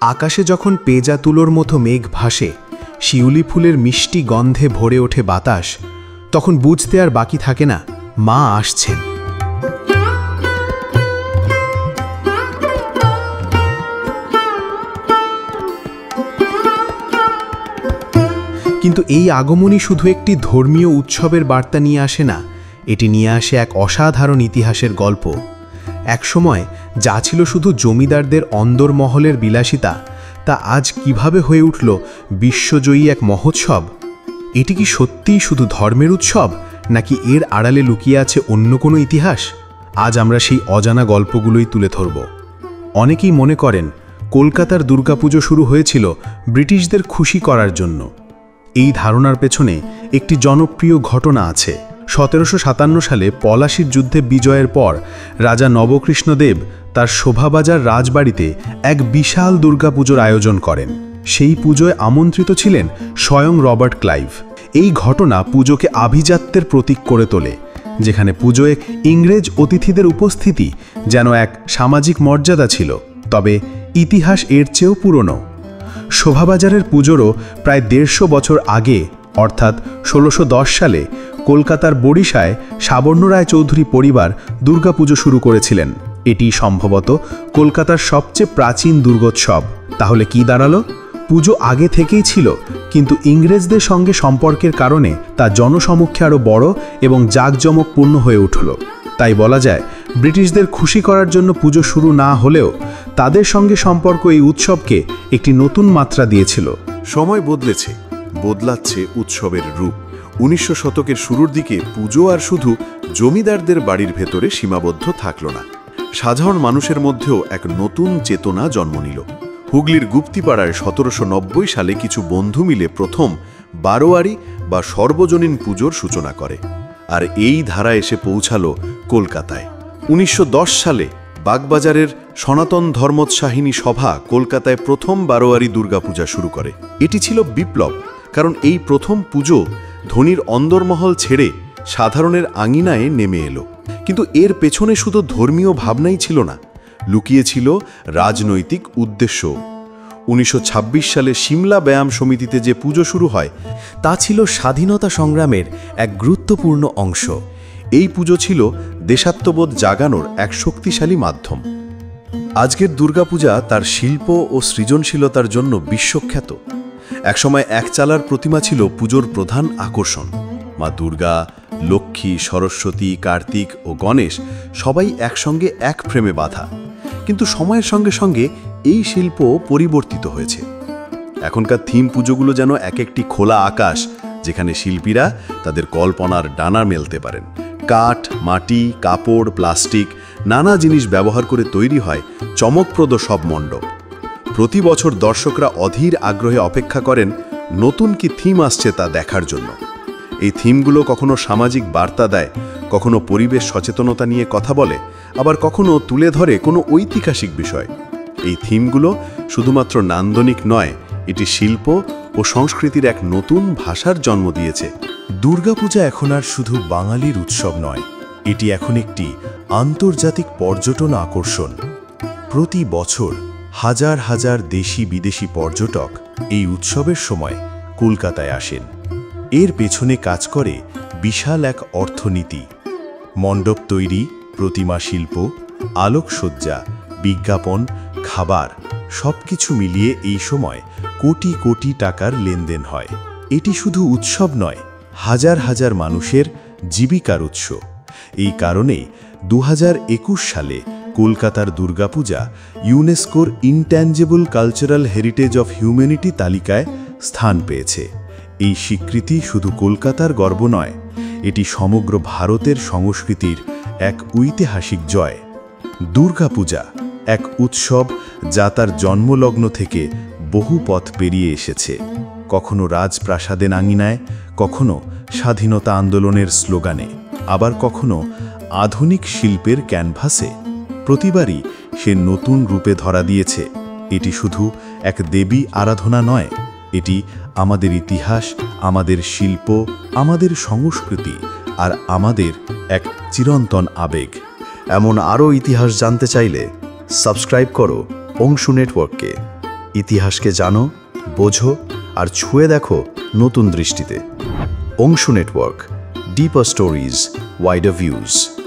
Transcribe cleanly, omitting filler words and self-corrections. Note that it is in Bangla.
আকাশে যখন পেঁজা তুলোর মতো মেঘ ভাসে, শিউলি ফুলের মিষ্টি গন্ধে ভরে ওঠে বাতাস, তখন বুঝতে আর বাকি থাকে না মা আসছেন। কিন্তু এই আগমনই শুধু একটি ধর্মীয় উৎসবের বার্তা নিয়ে আসে না, এটি নিয়ে আসে এক অসাধারণ ইতিহাসের গল্প। একসময় যা ছিল শুধু জমিদারদের অন্দরমহলের বিলাসিতা, তা আজ কিভাবে হয়ে উঠল বিশ্বজয়ী এক মহোৎসব। এটি কি সত্যিই শুধু ধর্মের উৎসব, নাকি এর আড়ালে লুকিয়ে আছে অন্য কোনো ইতিহাস? আজ আমরা সেই অজানা গল্পগুলোই তুলে ধরব। অনেকেই মনে করেন কলকাতার দুর্গাপুজো শুরু হয়েছিল ব্রিটিশদের খুশি করার জন্য। এই ধারণার পেছনে একটি জনপ্রিয় ঘটনা আছে। 1757 সালে পলাশীর যুদ্ধে বিজয়ের পর রাজা নবকৃষ্ণদেব তার শোভাবাজার রাজবাড়িতে এক বিশাল দুর্গাপুজোর আয়োজন করেন। সেই পুজোয় আমন্ত্রিত ছিলেন স্বয়ং রবার্ট ক্লাইভ। এই ঘটনা পুজোকে আভিজাত্যের প্রতীক করে তোলে, যেখানে পুজোয় ইংরেজ অতিথিদের উপস্থিতি যেন এক সামাজিক মর্যাদা ছিল। তবে ইতিহাস এর চেয়েও পুরনো। শোভাবাজারের পুজোরও প্রায় 150 বছর আগে, অর্থাৎ 1610 সালে কলকাতার বড়িশায় সাবর্ণ রায় চৌধুরী পরিবার দুর্গাপুজো শুরু করেছিলেন। এটি সম্ভবত কলকাতার সবচেয়ে প্রাচীন দুর্গোৎসব। তাহলে কি দাঁড়ালো? পুজো আগে থেকেই ছিল, কিন্তু ইংরেজদের সঙ্গে সম্পর্কের কারণে তা জনসমক্ষে আরও বড় এবং জাঁকজমকপূর্ণ হয়ে উঠল। তাই বলা যায়, ব্রিটিশদের খুশি করার জন্য পুজো শুরু না হলেও তাদের সঙ্গে সম্পর্ক এই উৎসবকে একটি নতুন মাত্রা দিয়েছিল। সময় বদলেছে, বদলাচ্ছে উৎসবের রূপ। 1900 শতকের শুরুর দিকে পুজো আর শুধু জমিদারদের বাড়ির ভেতরে সীমাবদ্ধ থাকল না। সাধারণ মানুষের মধ্যেও এক নতুন চেতনা জন্ম নিল। হুগলির গুপ্তিপাড়ায় 1790 সালে কিছু বন্ধু মিলে প্রথম বারোয়ারি বা সর্বজনীন পুজোর সূচনা করে, আর এই ধারা এসে পৌঁছালো কলকাতায়। 1910 সালে বাগবাজারের সনাতন ধর্মোৎসাহিনী সভা কলকাতায় প্রথম বারোয়ারি দুর্গাপূজা শুরু করে। এটি ছিল বিপ্লব, কারণ এই প্রথম পুজো ধনীর অন্দরমহল ছেড়ে সাধারণের আঙিনায় নেমে এলো। কিন্তু এর পেছনে শুধু ধর্মীয় ভাবনাই ছিল না, লুকিয়েছিল রাজনৈতিক উদ্দেশ্য। 1926 সালে সিমলা ব্যায়াম সমিতিতে যে পুজো শুরু হয়, তা ছিল স্বাধীনতা সংগ্রামের এক গুরুত্বপূর্ণ অংশ। এই পুজো ছিল দেশাত্মবোধ জাগানোর এক শক্তিশালী মাধ্যম। আজকের দুর্গাপূজা তার শিল্প ও সৃজনশীলতার জন্য বিশ্বখ্যাত। একসময় একচালার প্রতিমা ছিল পুজোর প্রধান আকর্ষণ। মা দুর্গা, লক্ষ্মী, সরস্বতী, কার্তিক ও গণেশ সবাই একসঙ্গে এক ফ্রেমে বাঁধা। কিন্তু সময়ের সঙ্গে সঙ্গে এই শিল্প পরিবর্তিত হয়েছে। এখনকার থিম পুজোগুলো যেন এক একটি খোলা আকাশ, যেখানে শিল্পীরা তাদের কল্পনার ডানা মেলতে পারেন। কাঠ, মাটি, কাপড়, প্লাস্টিক নানা জিনিস ব্যবহার করে তৈরি হয় চমকপ্রদ সব মণ্ডপ। প্রতি বছর দর্শকরা অধীর আগ্রহে অপেক্ষা করেন নতুন কি থিম আসছে তা দেখার জন্য। এই থিমগুলো কখনো সামাজিক বার্তা দেয়, কখনো পরিবেশ সচেতনতা নিয়ে কথা বলে, আবার কখনো তুলে ধরে কোনো ঐতিহাসিক বিষয়। এই থিমগুলো শুধুমাত্র নান্দনিক নয়, এটি শিল্প ও সংস্কৃতির এক নতুন ভাষার জন্ম দিয়েছে। দুর্গাপূজা এখন আর শুধু বাঙালির উৎসব নয়, এটি এখন একটি আন্তর্জাতিক পর্যটন আকর্ষণ। প্রতি বছর হাজার হাজার দেশি বিদেশি পর্যটক এই উৎসবের সময় কলকাতায় আসেন। এর পেছনে কাজ করে বিশাল এক অর্থনীতি। মণ্ডপ তৈরি, প্রতিমা শিল্প, আলোকসজ্জা, বিজ্ঞাপন, খাবার সবকিছু মিলিয়ে এই সময় কোটি কোটি টাকার লেনদেন হয়। এটি শুধু উৎসব নয়, হাজার হাজার মানুষের জীবিকার উৎস। এই কারণেই 2021 সালে কলকাতার দুর্গাপূজা ইউনেস্কোর intangible cultural heritage of humanity তালিকায় স্থান পেয়েছে। এই স্বীকৃতি শুধু কলকাতার গর্ব নয়, এটি সমগ্র ভারতের সংস্কৃতির এক ঐতিহাসিক জয়। দুর্গাপূজা এক উৎসব যা তার জন্মলগ্ন থেকে বহু পথ পেরিয়ে এসেছে, কখনো রাজপ্রাসাদের আঙিনায়, কখনো স্বাধীনতা আন্দোলনের স্লোগানে, আবার কখনো আধুনিক শিল্পের ক্যানভাসে। প্রতিবারই সে নতুন রূপে ধরা দিয়েছে। এটি শুধু এক দেবী আরাধনা নয়, এটি আমাদের ইতিহাস, আমাদের শিল্প, আমাদের সংস্কৃতি আর আমাদের এক চিরন্তন আবেগ। এমন আরও ইতিহাস জানতে চাইলে সাবস্ক্রাইব করো অংশু নেটওয়ার্ককে। ইতিহাসকে জানো, বোঝো আর ছুঁয়ে দেখো নতুন দৃষ্টিতে। Anshu network, deeper stories, wider views.